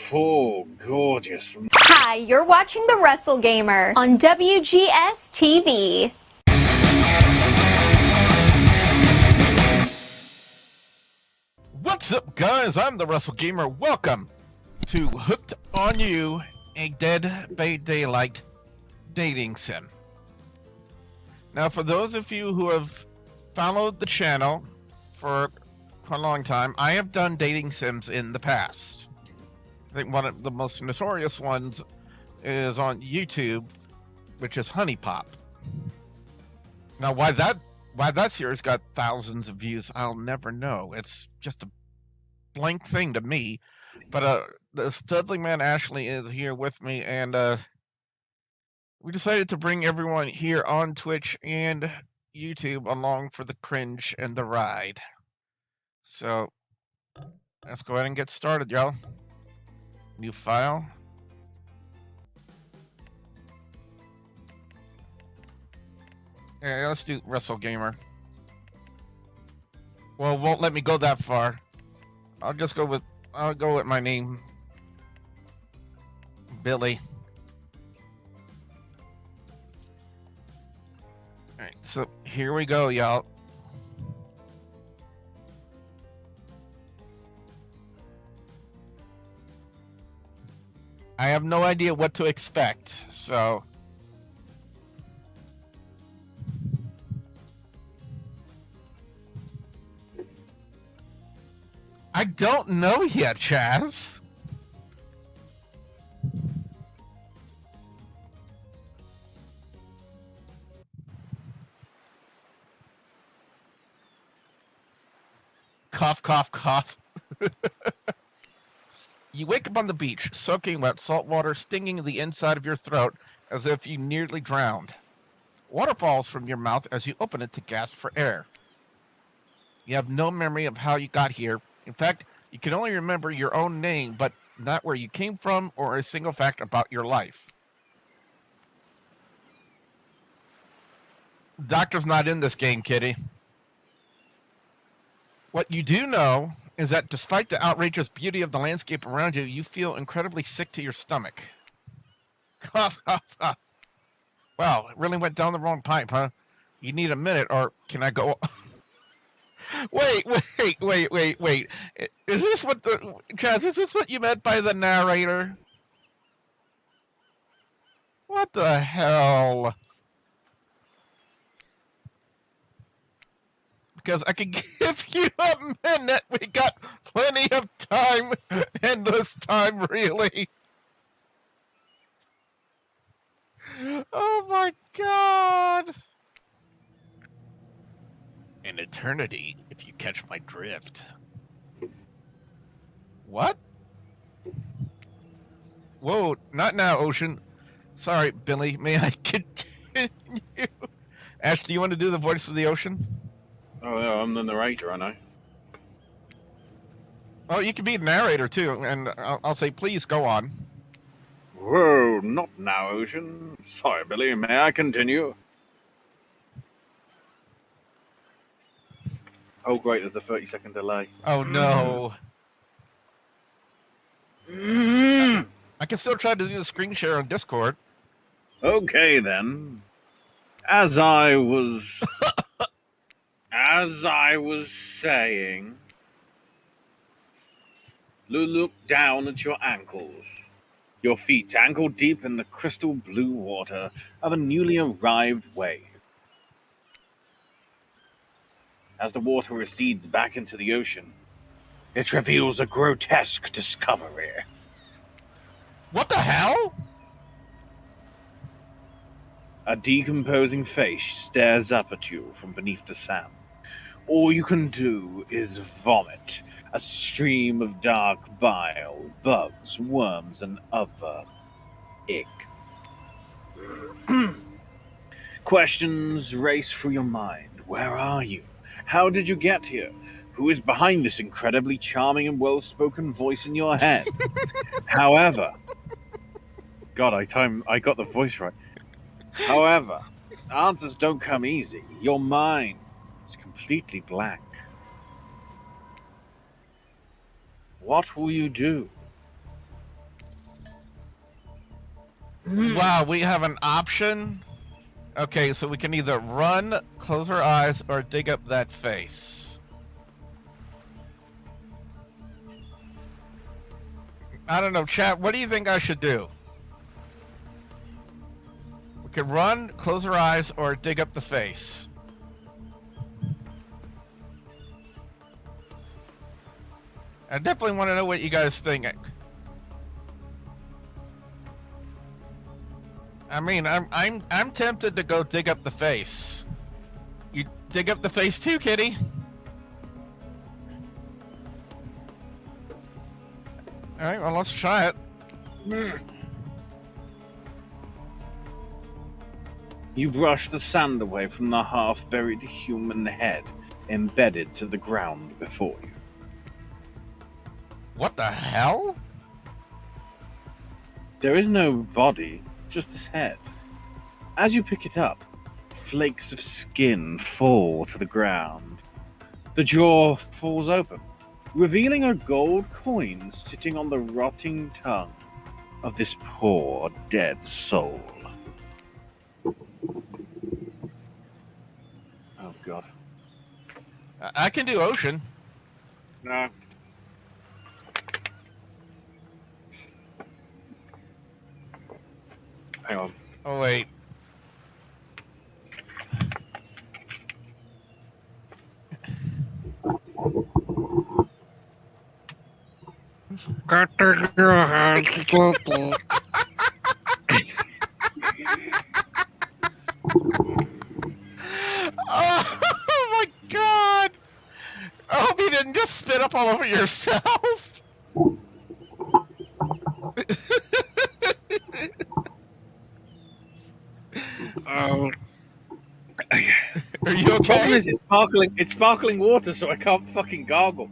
beautiful, gorgeous. Hi, you're watching the Wrestlegamer on WGS-TV. What's up, guys? I'm the Wrestlegamer. Welcome to Hooked on You, a Dead by Daylight dating sim. Now, for those of you who have followed the channel for a long time, I have done dating sims in the past. I think one of the most notorious ones is on YouTube, which is Honey Pop. Now, why that series got thousands of views, I'll never know. It's just a blank thing to me. But the Studley Man Ashley is here with me, and we decided to bring everyone here on Twitch and YouTube along for the cringe and the ride. So let's go ahead and get started, y'all. New file. Yeah, let's do Wrestlegamer. Well, it won't let me go that far. I'll go with my name, Billy. All right, so here we go, y'all. I have no idea what to expect, so I don't know yet, Chaz. Cough, cough, cough. You wake up on the beach, soaking wet, salt water stinging the inside of your throat as if you nearly drowned. Water falls from your mouth as you open it to gasp for air. You have no memory of how you got here. In fact, you can only remember your own name, but not where you came from or a single fact about your life. Doctor's not in this game, kitty. What you do know is that despite the outrageous beauty of the landscape around you, you feel incredibly sick to your stomach. Cough, cough, cough. Wow, it really went down the wrong pipe, huh? You need a minute, or can I go? Wait. Is this what Chaz, is this what you meant by the narrator? What the hell? Because I could give you a minute. We got plenty of time. Endless time, really. Oh my God. An eternity, if you catch my drift. What? Whoa, not now, Ocean. Sorry, Billy. May I continue? Ash, do you want to do the voice of the ocean? Oh, yeah, I'm the narrator, aren't I? Oh, you can be the narrator too, and I'll say, please go on. Whoa, not now, Ocean. Sorry, Billy. May I continue? Oh, great. There's a 30-second delay. Oh, no. I can still try to do the screen share on Discord. Okay, then. As I was saying, look down at your ankles. Your feet ankle deep in the crystal blue water of a newly arrived wave. As the water recedes back into the ocean, it reveals a grotesque discovery. What the hell? A decomposing face stares up at you from beneath the sand. All you can do is vomit a stream of dark bile, bugs, worms, and other ick. Questions race through your mind. Where are you? How did you get here? Who is behind this incredibly charming and well-spoken voice in your head? However, God, I got the voice right. However, answers don't come easy. Your mind is completely blank. What will you do? Wow, we have an option. Okay, so we can either run, close our eyes, or dig up that face. I don't know, chat, what do you think I should do? We could run, close our eyes, or dig up the face. I definitely want to know what you guys think. I mean, I'm tempted to go dig up the face. You dig up the face too, kitty? Alright, well, let's try it. You brush the sand away from the half-buried human head embedded to the ground before you. What the hell? There is no body, just his head. As you pick it up, flakes of skin fall to the ground. The jaw falls open, revealing a gold coin sitting on the rotting tongue of this poor dead soul. Oh god. I can do ocean. No. Hang on. Oh, wait. Oh my god! I hope you didn't just spit up all over yourself. Are you okay? Problem is, it's sparkling water, so I can't fucking gargle.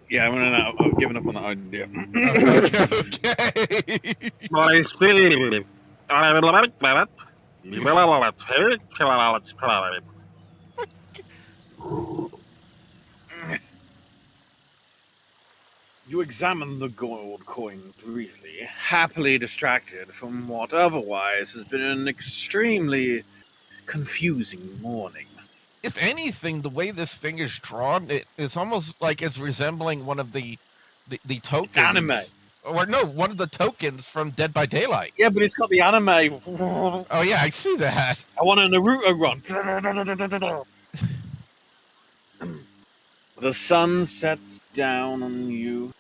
Yeah, I'm giving up on that idea. Okay. My spirit. You examine the gold coin briefly, happily distracted from what otherwise has been an extremely confusing morning. If anything, the way this thing is drawn, it's almost like it's resembling one of the tokens. Anime. Or no, one of the tokens from Dead by Daylight. Yeah, but it's got the anime. Oh yeah, I see that. I want a Naruto run. The sun sets down on you,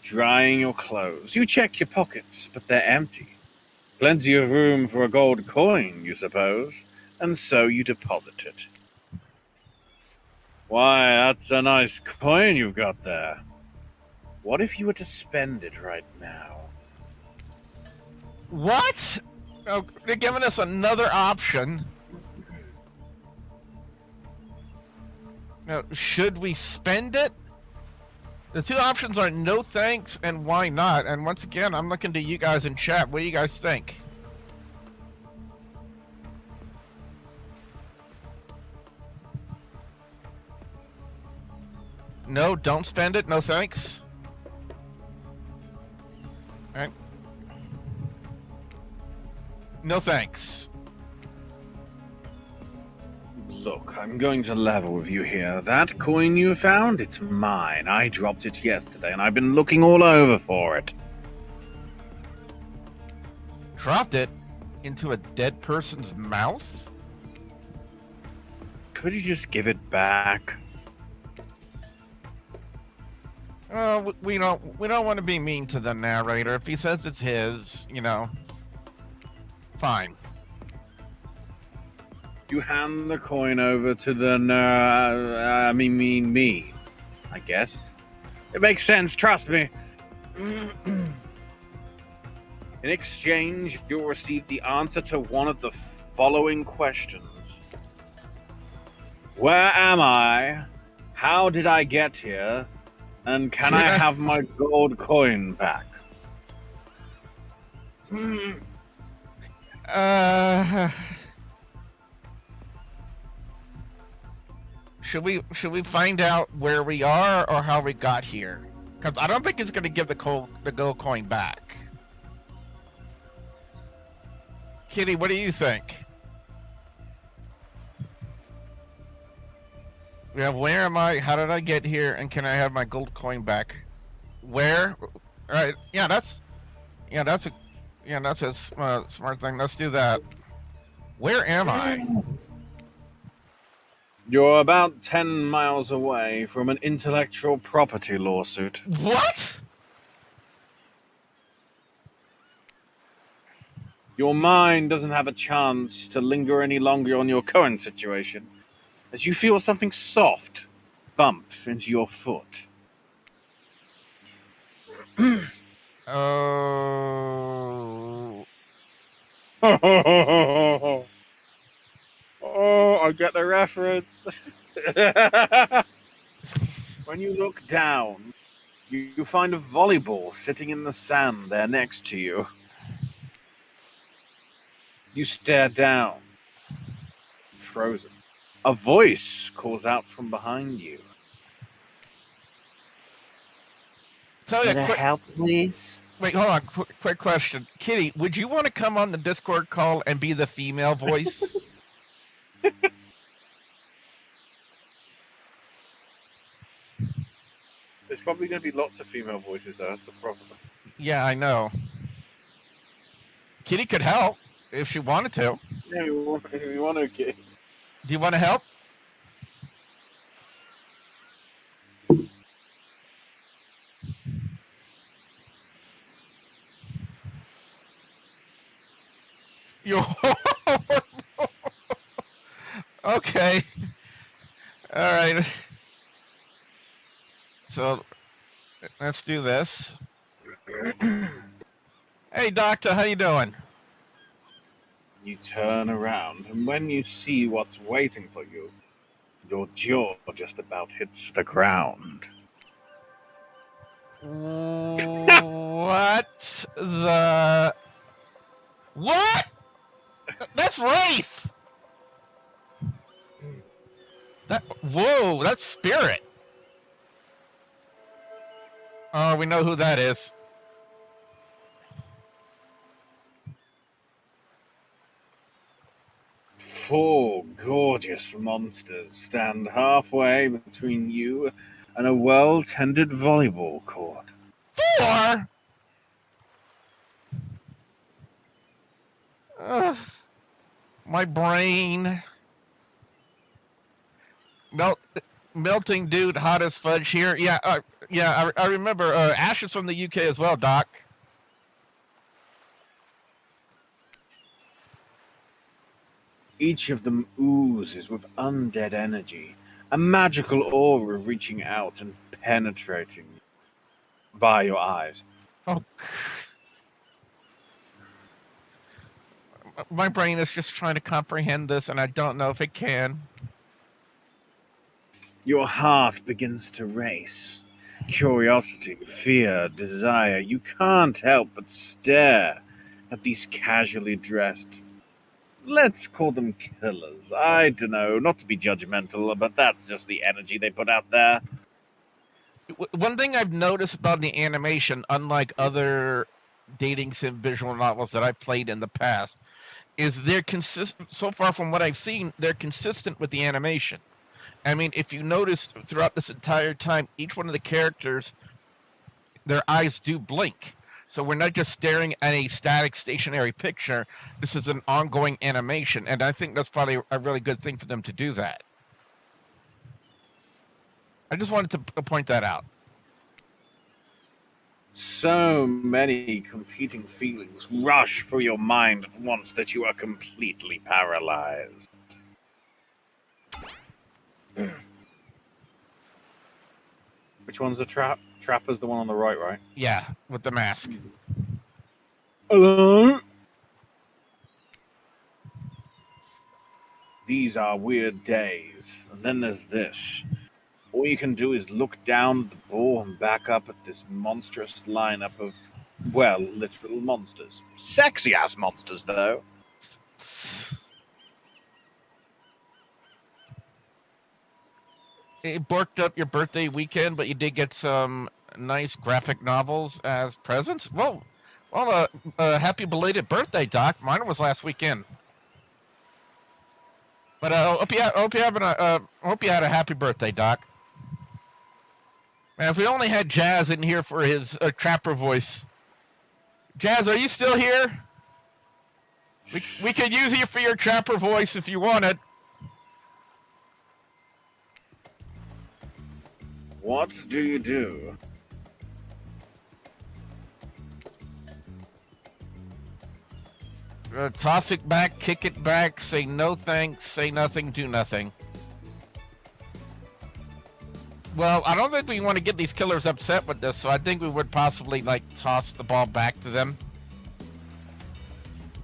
drying your clothes. You check your pockets, but they're empty. Plenty of room for a gold coin, you suppose, and so you deposit it. Why, that's a nice coin you've got there. What if you were to spend it right now? What? Oh, they're giving us another option. Now, should we spend it? The two options are no thanks and why not. And once again, I'm looking to you guys in chat. What do you guys think? No, don't spend it. No thanks. All right. No thanks. Look, I'm going to level with you here. That coin you found, it's mine. I dropped it yesterday, and I've been looking all over for it. Dropped it into a dead person's mouth? Could you just give it back? We don't want to be mean to the narrator. If he says it's his, you know, fine. You hand the coin over to the me, I guess. It makes sense, trust me. In exchange, you'll receive the answer to one of the following questions. Where am I? How did I get here? And can I have my gold coin back? we find out where we are or how we got here? Because I don't think it's going to give the gold coin back. Kitty, what do you think? We have where am I? How did I get here? And can I have my gold coin back? Where? All right. Yeah, that's a smart thing. Let's do that. Where am I? You're about 10 miles away from an intellectual property lawsuit. What? Your mind doesn't have a chance to linger any longer on your current situation, as you feel something soft bump into your foot. Oh. Oh, I get the reference. When you look down, you find a volleyball sitting in the sand there next to you. You stare down, frozen. A voice calls out from behind you. Tell you quick. Help, please. Wait, hold on. Quick question, Kitty. Would you want to come on the Discord call and be the female voice? There's probably going to be lots of female voices, though. That's the problem. Yeah, I know. Kitty could help if she wanted to. Yeah, we want to get. Do you want to help? You're okay. All right. So let's do this. Hey, doctor, how you doing? You turn around, and when you see what's waiting for you, your jaw just about hits the ground. What the? What? That's Wraith. Whoa, that's Spirit. Oh, we know who that is. Four gorgeous monsters stand halfway between you and a well-tended volleyball court. 4? My brain. Melting dude, hot as fudge here. Yeah, I remember. Ash is from the UK as well, Doc. Each of them oozes with undead energy, a magical aura reaching out and penetrating via your eyes. Oh, my brain is just trying to comprehend this, and I don't know if it can. Your heart begins to race. Curiosity, fear, desire. You can't help but stare at these casually dressed, let's call them killers. I don't know, not to be judgmental, but that's just the energy they put out there. One thing I've noticed about the animation, unlike other dating sim visual novels that I've played in the past, is they're consistent. So far from what I've seen, they're consistent with the animation. I mean, if you notice throughout this entire time, each one of the characters, their eyes do blink. So we're not just staring at a static, stationary picture. This is an ongoing animation, and I think that's probably a really good thing for them to do that. I just wanted to point that out. So many competing feelings rush through your mind at once that you are completely paralyzed. Which one's the trap? Trapper's the one on the right? Yeah, with the mask. Hello? These are weird days. And then there's this. All you can do is look down at the ball and back up at this monstrous lineup of, well, literal monsters. Sexy-ass monsters, though. it borked up your birthday weekend, but you did get some nice graphic novels as presents. Happy belated birthday, Doc. Mine was last weekend. But I hope you had a happy birthday, Doc. Man, if we only had Jazz in here for his trapper voice. Jazz, are you still here? We could use you for your trapper voice if you want it. What do you do? Toss it back, kick it back, say no thanks, say nothing, do nothing. Well, I don't think we want to get these killers upset with this, so I think we would possibly, like, toss the ball back to them.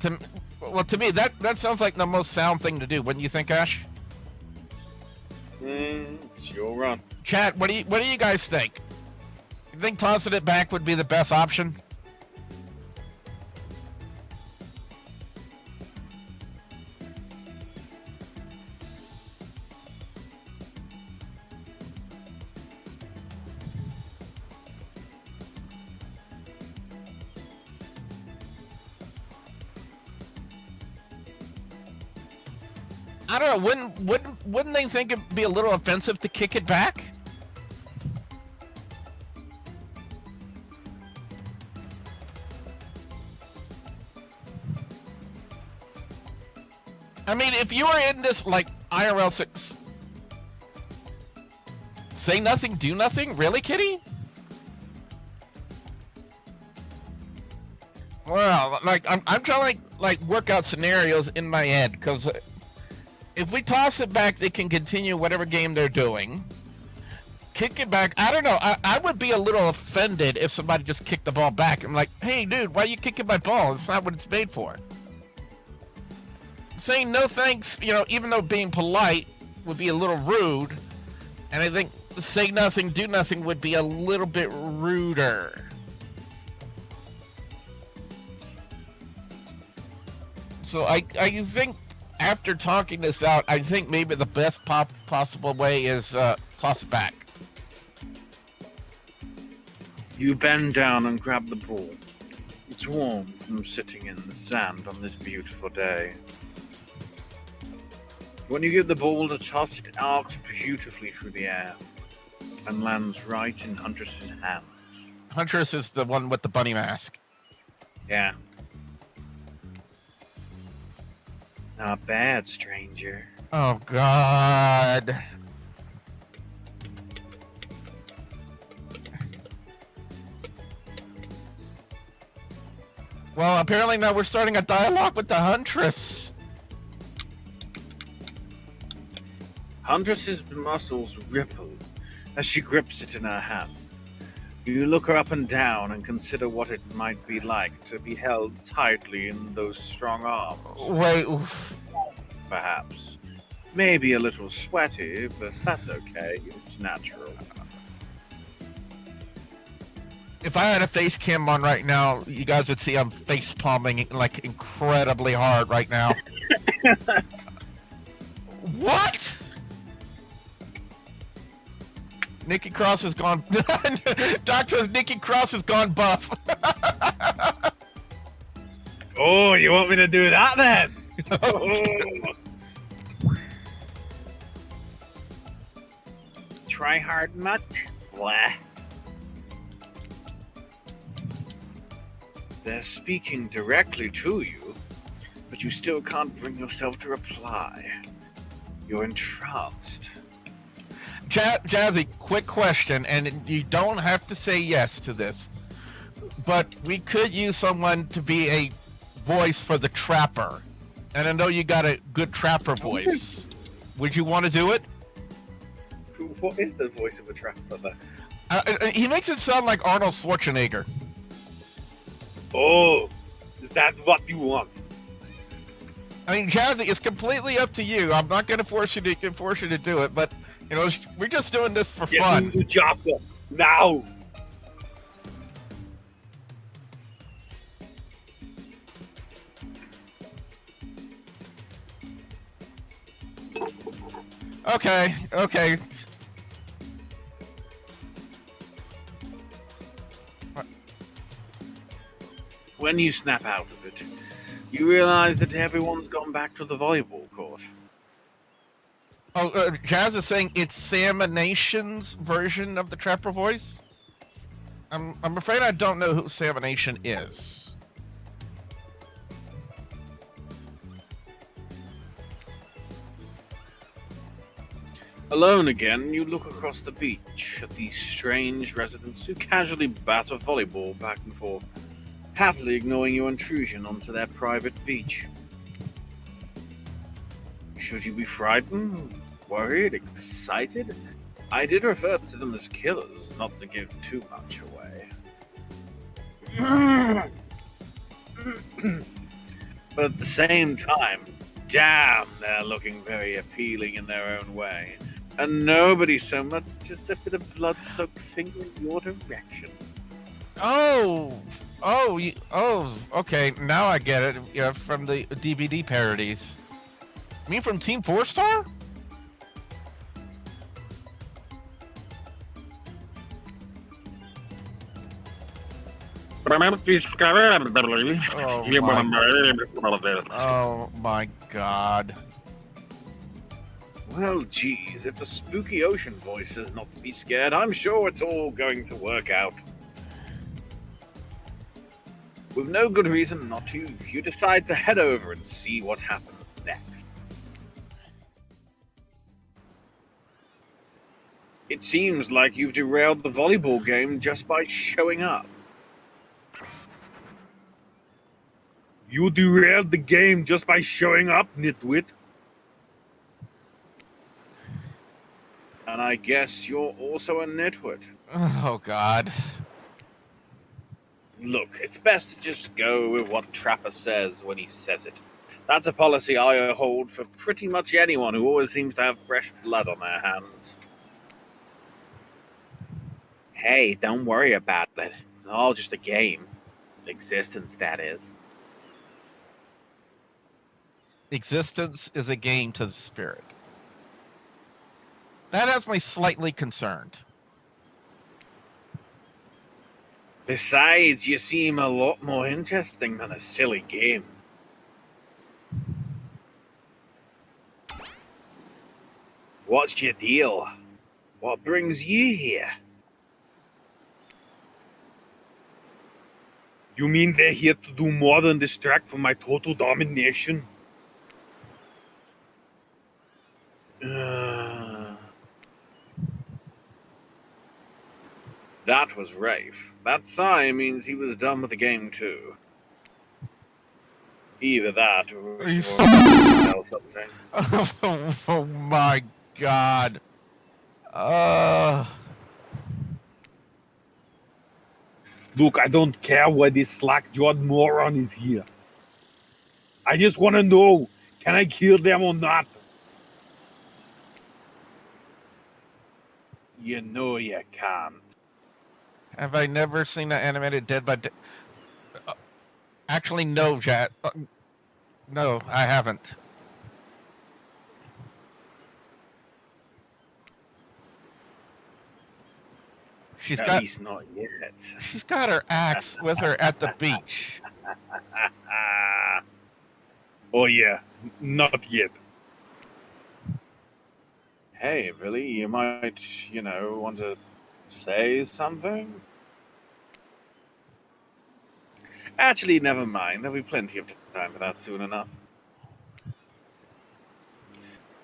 To me, that sounds like the most sound thing to do, wouldn't you think, Ash? It's your run. Chat, what do you guys think? You think tossing it back would be the best option? I don't know. Wouldn't they think it'd be a little offensive to kick it back? I mean, if you were in this like IRL say nothing, do nothing, really, Kitty? Well, like I'm trying to like work out scenarios in my head because. If we toss it back, they can continue whatever game they're doing. Kick it back. I don't know. I would be a little offended if somebody just kicked the ball back. I'm like, hey, dude, why are you kicking my ball? It's not what it's made for. Saying no thanks, even though being polite would be a little rude. And I think say nothing, do nothing would be a little bit ruder. So I think... After talking this out, I think maybe the best possible way is toss it back. You bend down and grab the ball. It's warm from sitting in the sand on this beautiful day. When you give the ball a toss, it arcs beautifully through the air and lands right in Huntress's hands. Huntress is the one with the bunny mask. Yeah. Not bad, stranger. Oh, God. Well, apparently now we're starting a dialogue with the Huntress. Huntress's muscles ripple as she grips it in her hand. You look her up and down and consider what it might be like to be held tightly in those strong arms. Wait, oof. Perhaps. Maybe a little sweaty, but that's okay. It's natural. If I had a face cam on right now, you guys would see I'm face palming like incredibly hard right now. What? Nikki Cross has gone. Doc says Nikki Cross has gone buff. Oh, you want me to do that then? Oh. Try hard nut? Blah. They're speaking directly to you, but you still can't bring yourself to reply. You're entranced. Jazzy, quick question, and you don't have to say yes to this, but we could use someone to be a voice for the trapper, and I know you got a good trapper voice. Would you want to do it? What is the voice of a trapper then? He makes it sound like Arnold Schwarzenegger. Oh, is that what you want? I mean, Jazzy, it's completely up to you. I'm not going to force you to do it, but we're just doing this for fun. Get the chopper now. Okay. When you snap out of it, you realize that everyone's gone back to the volleyball court. Oh, Jazz is saying it's Samination's version of the Trapper voice? I'm afraid I don't know who Samination is. Alone again, you look across the beach at these strange residents who casually bat a volleyball back and forth, happily ignoring your intrusion onto their private beach. Should you be frightened, worried, excited? I did refer to them as killers, not to give too much away. But at the same time, damn, they're looking very appealing in their own way. And nobody so much as lifted a blood-soaked finger in your direction. Oh, okay. Now I get it. Yeah, from the DVD parodies. You mean from Team 4-Star? Oh my god. Well, geez, if the spooky ocean voice says not to be scared, I'm sure it's all going to work out. With no good reason not to, you decide to head over and see what happens next. It seems like you've derailed the volleyball game just by showing up. You derailed the game just by showing up, nitwit. And I guess you're also a nitwit. Oh god. Look, it's best to just go with what Trapper says when he says it. That's a policy I hold for pretty much anyone who always seems to have fresh blood on their hands. Hey, don't worry about it. It's all just a game. Existence, that is. Existence is a game to the spirit. That has me slightly concerned. Besides, you seem a lot more interesting than a silly game. What's your deal? What brings you here? You mean they're here to do more than distract from my total domination? That was Rafe. That sigh means he was done with the game too. Either that or something. Oh my god. Look, I don't care why this slack-jawed moron is here. I just want to know, can I kill them or not? You know you can't. Have I never seen an animated Dead by Day? Actually, no, Jack. No, I haven't. At least not yet. She's got her axe with her at the beach. Oh yeah, not yet. Hey, Billy, you might, want to say something? Actually, never mind. There'll be plenty of time for that soon enough.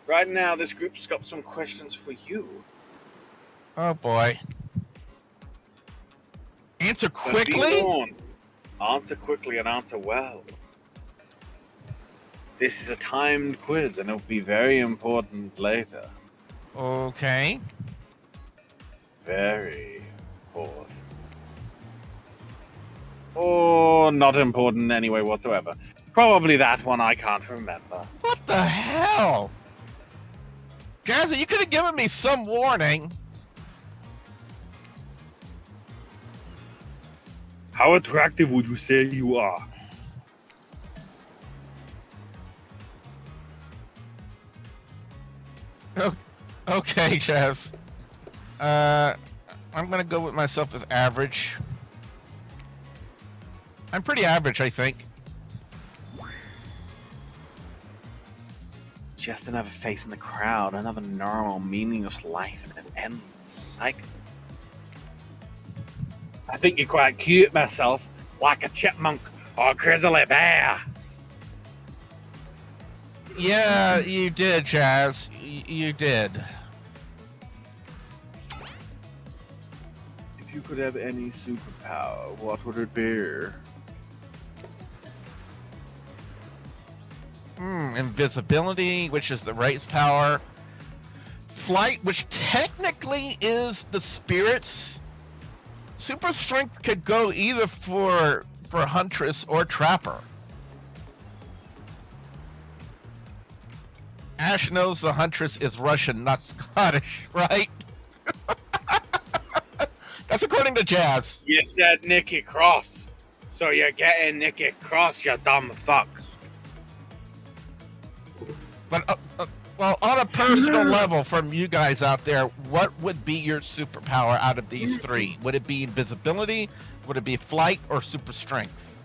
Right now, this group's got some questions for you. Oh boy. Answer But be quickly? warned, answer quickly and answer well. This is a timed quiz and it'll be very important later. Okay. Very important. Or not important anyway whatsoever. Probably that one I can't remember. What the hell? Jazzy, you could have given me some warning. How attractive would you say you are? Okay, Chaz. I'm gonna go with myself as average. I'm pretty average, I think. Just another face in the crowd, another normal, meaningless life in an endless cycle. I think you're quite cute myself, like a chipmunk or a grizzly bear. Yeah, you did, Chaz. You did. If you could have any superpower, what would it be? Invisibility, which is the race power. Flight, which technically is the spirit's. Super strength could go either for Huntress or Trapper. Ash knows the Huntress is Russian, not Scottish, right? That's according to Jazz. You said Nikki Cross, so you're getting Nikki Cross, you dumb fucks. But, well, on a personal level, from you guys out there, what would be your superpower out of these three? Would it be invisibility? Would it be flight or super strength?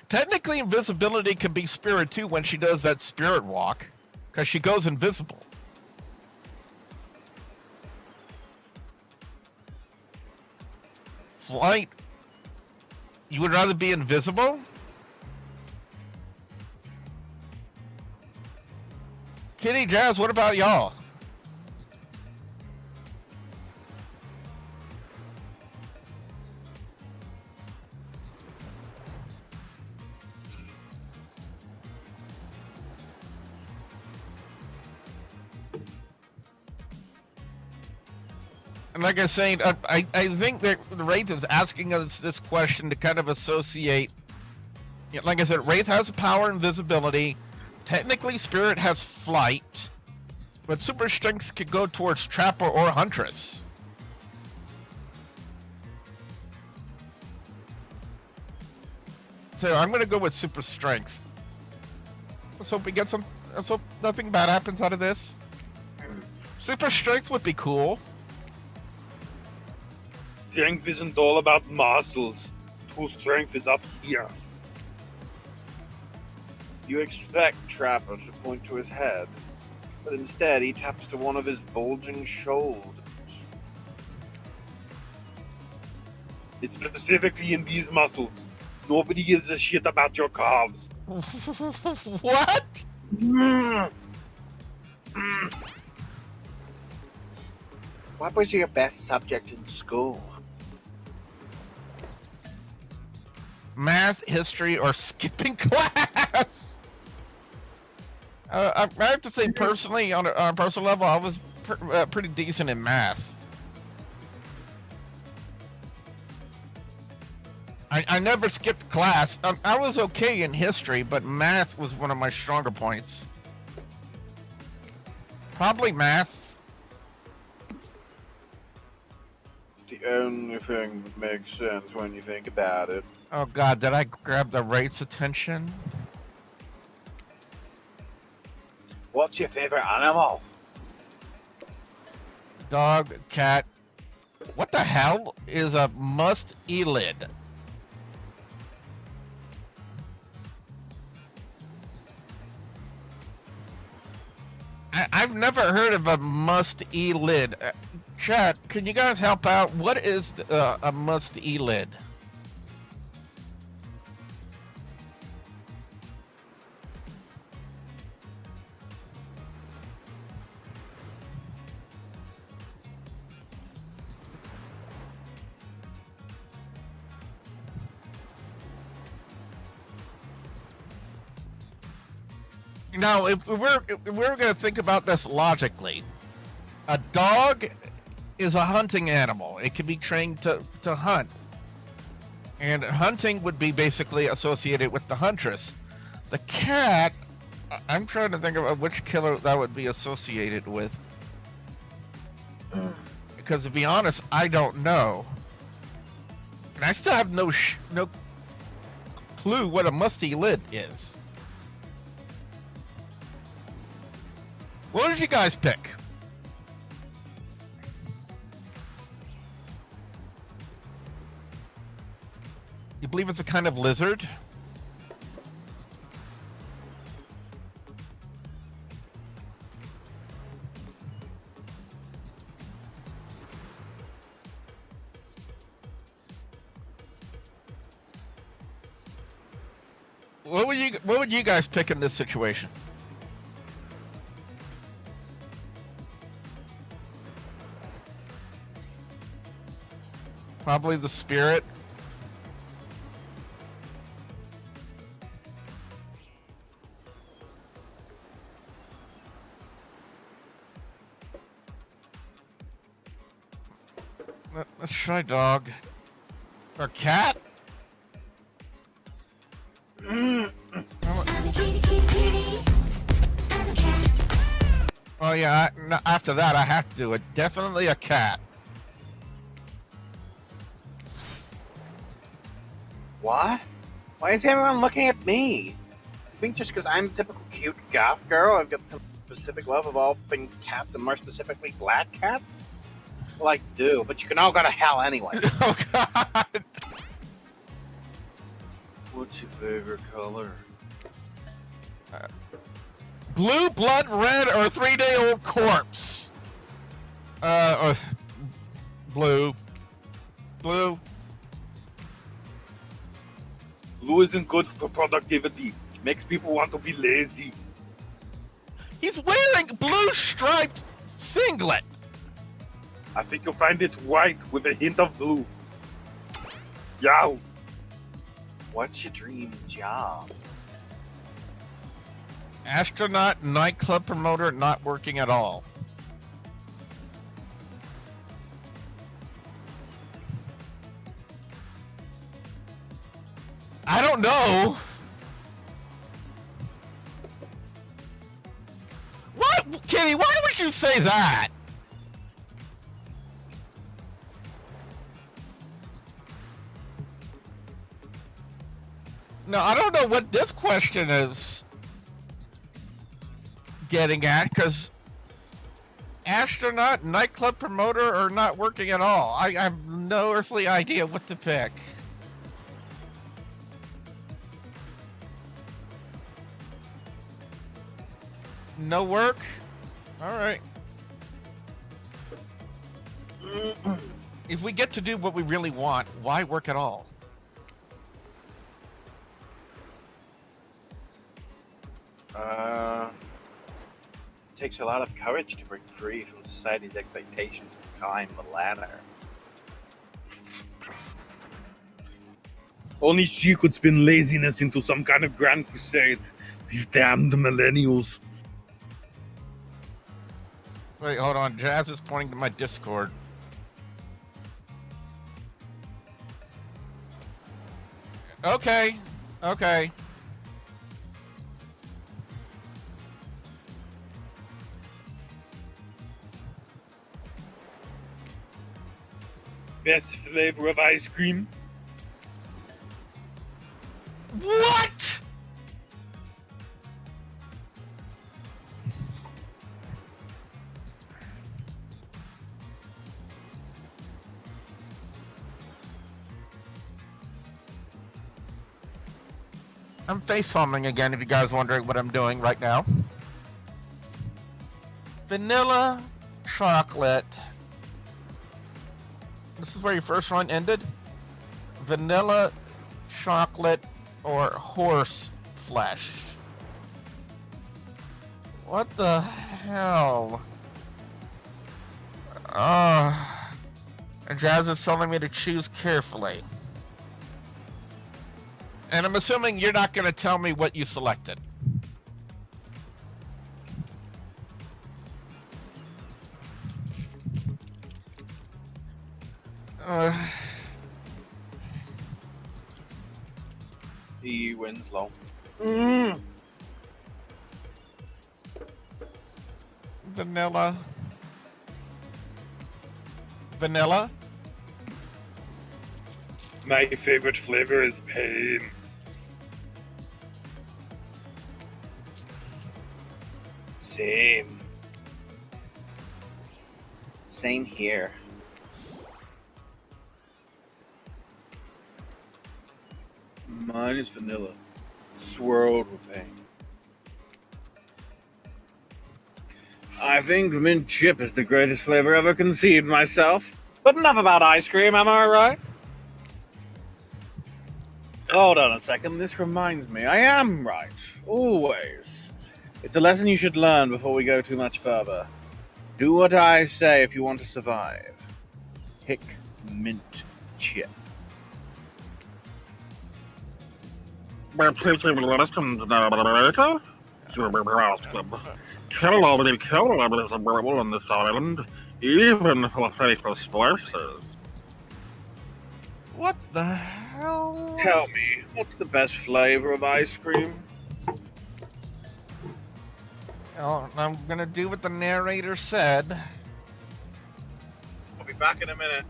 Technically, invisibility can be spirit too when she does that spirit walk, because she goes invisible. Flight, you would rather be invisible? Kitty, Jazz, what about y'all? And like I was saying, I think that Wraith is asking us this question to kind of associate. Like I said, Wraith has power and visibility. Technically, Spirit has flight, but super strength could go towards Trapper or Huntress. So I'm going to go with super strength. Let's hope we get some. Let's hope nothing bad happens out of this. Super strength would be cool. Strength isn't all about muscles. True strength is up here. You expect Trapper to point to his head, but instead he taps to one of his bulging shoulders. It's specifically in these muscles. Nobody gives a shit about your calves. What? What was your best subject in school? Math, history, or skipping class? I have to say, personally, on a personal level, I was pretty decent in math. I never skipped class. I was okay in history, but math was one of my stronger points. Probably math. The only thing that makes sense when you think about it. Oh god, did I grab the Wraith's attention? What's your favorite animal? Dog, cat. What the hell is a must-elid? I've never heard of a must-elid. Chat, can you guys help out? What is a must-elid? Now, if we're going to think about this logically, a dog is a hunting animal. It can be trained to hunt. And hunting would be basically associated with the huntress. The cat, I'm trying to think of which killer that would be associated with. Because to be honest, I don't know. And I still have no clue what a musty-lid is. What did you guys pick? You believe it's a kind of lizard? What would you guys pick in this situation? Probably the spirit. Let's try dog. Or cat? Oh yeah, after that I have to do it. Definitely a cat. What? Why is everyone looking at me? I think just because I'm a typical cute goth girl, I've got some specific love of all things cats, and more specifically black cats? Well, I do, but you can all go to hell anyway. Oh god. What's your favorite color? Blue, blood red, or 3-day-old corpse? Blue. Blue. Blue isn't good for productivity. Makes people want to be lazy. He's wearing blue striped singlet. I think you'll find it white with a hint of blue. Yow. What's your dream job? Astronaut, nightclub promoter, not working at all. I don't know. What, Kitty? Why would you say that? No, I don't know what this question is getting at, because astronaut, nightclub promoter, or not working at all. I have no earthly idea what to pick. No work? Alright. If we get to do what we really want, why work at all? It takes a lot of courage to break free from society's expectations to climb the ladder. Only she could spin laziness into some kind of grand crusade. These damned millennials. Wait, hold on. Jazz is pointing to my Discord. Okay. Okay. Best flavor of ice cream? What? I'm facepalming again, if you guys are wondering what I'm doing right now. Vanilla, chocolate. This is where your first run ended? Vanilla, chocolate, or horse flesh? What the hell? Jazz is telling me to choose carefully. And I'm assuming you're not going to tell me what you selected. He wins low. Vanilla. Vanilla? My favorite flavor is pain. Same. Same here. Mine is vanilla, swirled with pain. I think mint chip is the greatest flavor ever conceived myself. But enough about ice cream, am I right? Hold on a second, this reminds me. I am right. Always. It's a lesson you should learn before we go too much further. Do what I say if you want to survive. Pick mint chip. Kellogg's is available on this island, even for faceless slices. What the hell? Tell me, what's the best flavor of ice cream? Oh, I'm gonna do what the narrator said. I'll be back in a minute.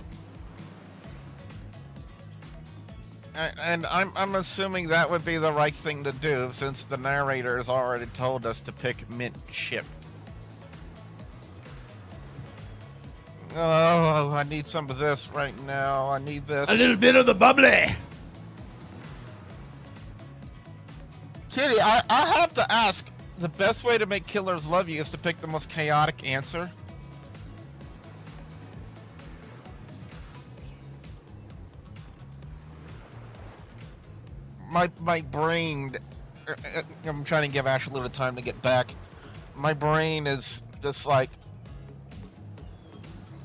And I'm assuming that would be the right thing to do, since the narrator has already told us to pick mint chip. Oh, I need some of this right now. I need this. A little bit of the bubbly. Kitty, I have to ask, the best way to make killers love you is to pick the most chaotic answer? My brain, I'm trying to give Ash a little time to get back. My brain is just like,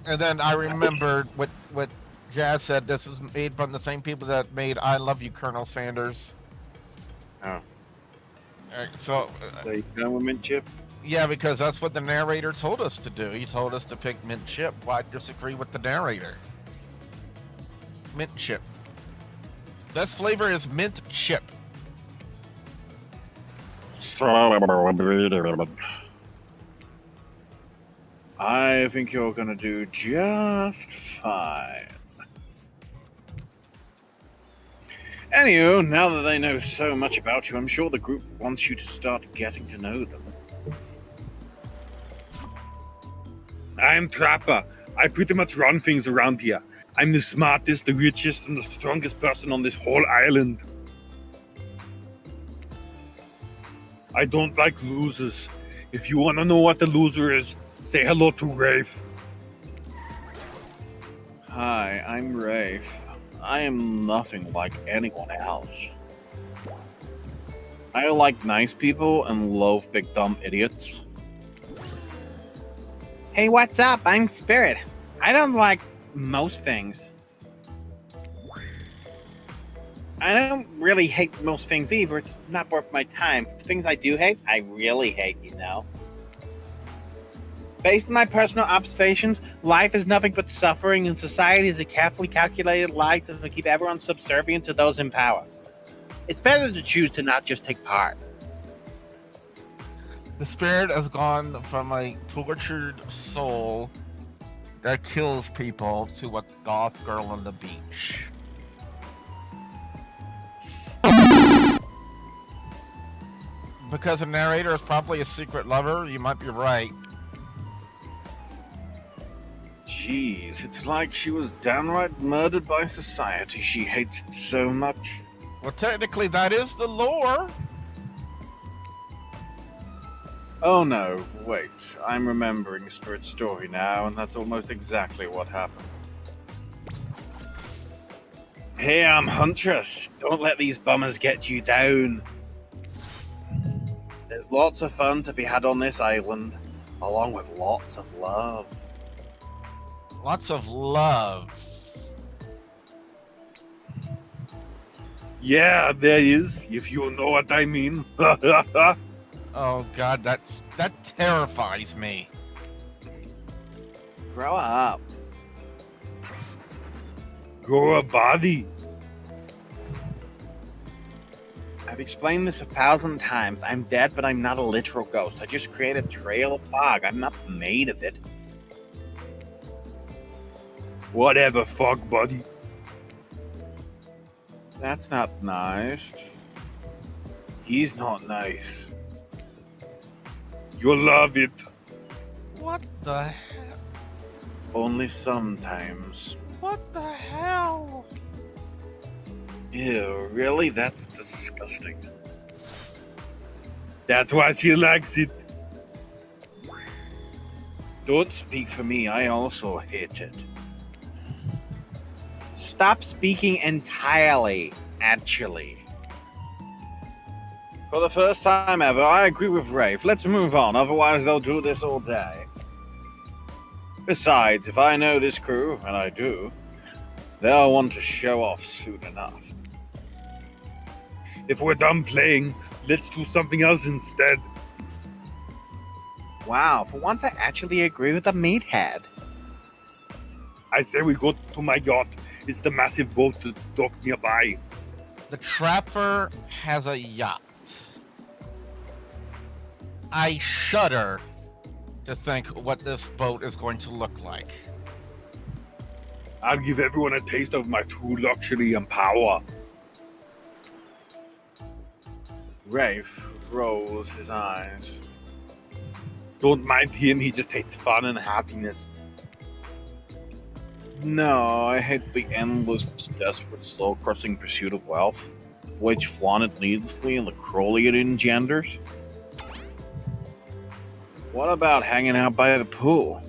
and then I remembered what Jazz said. This was made from the same people that made I Love You, Colonel Sanders. Oh. So you done with mint chip? yeah, because that's what the narrator told us to do. He told us to pick mint chip. Why disagree with the narrator? Mint chip. Best flavor is mint chip. I think you're gonna do just fine. Anywho, now that they know so much about you, I'm sure the group wants you to start getting to know them. I'm Trapper. I pretty much run things around here. I'm the smartest, the richest, and the strongest person on this whole island. I don't like losers. If you want to know what a loser is, say hello to Rafe. Hi, I'm Rafe. I am nothing like anyone else. I like nice people and loathe big dumb idiots. Hey, what's up? I'm Spirit. I don't like most things. I don't really hate most things either. It's not worth my time. The things I do hate, I really hate, you know. Based on my personal observations, life is nothing but suffering, and society is a carefully calculated lie to keep everyone subservient to those in power. It's better to choose to not just take part. The spirit has gone from a tortured soul that kills people to a goth girl on the beach. Because the narrator is probably a secret lover, you might be right. Jeez, it's like she was downright murdered by society. She hates it so much. Well, technically, that is the lore. Oh no, wait. I'm remembering Spirit's story now, and that's almost exactly what happened. Hey, I'm Huntress. Don't let these bummers get you down. There's lots of fun to be had on this island, along with lots of love. Lots of love. Yeah, there is, if you know what I mean. Oh god, that terrifies me. Grow up. Grow a body. I've explained this 1,000 times. I'm dead, but I'm not a literal ghost. I just create a trail of fog. I'm not made of it. Whatever, fog buddy. That's not nice. He's not nice. You'll love it. What the hell? Only sometimes. What the hell? Ew, really? That's disgusting. That's why she likes it. Don't speak for me, I also hate it. Stop speaking entirely, actually. For the first time ever, I agree with Rafe. Let's move on, otherwise they'll do this all day. Besides, if I know this crew, and I do, they'll want to show off soon enough. If we're done playing, let's do something else instead. Wow, for once I actually agree with the meathead. I say we go to my yacht. It's the massive boat that docked nearby. The Trapper has a yacht. I shudder to think what this boat is going to look like. I'll give everyone a taste of my true luxury and power. Rafe rolls his eyes. Don't mind him, he just hates fun and happiness. No, I hate the endless, desperate, slow-crossing pursuit of wealth, which flaunted needlessly and the cruelty it engenders. What about hanging out by the pool?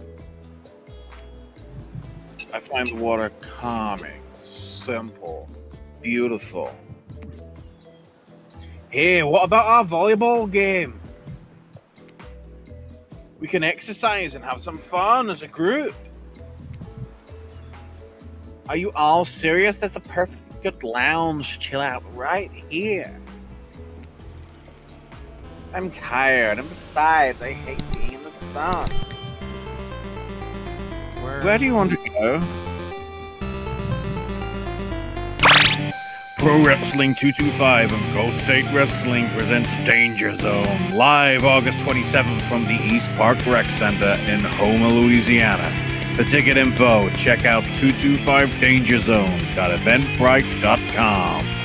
I find the water calming, simple, beautiful. Hey, what about our volleyball game? We can exercise and have some fun as a group. Are you all serious? That's a perfect good lounge chill out right here. I'm tired, and besides, I hate being in the sun. Where do you want to go? Pro Wrestling 225 and Gulf State Wrestling presents Danger Zone, live August 27th from the East Park Rec Center in Houma, Louisiana. For ticket info, check out 225dangerzone.eventbrite.com.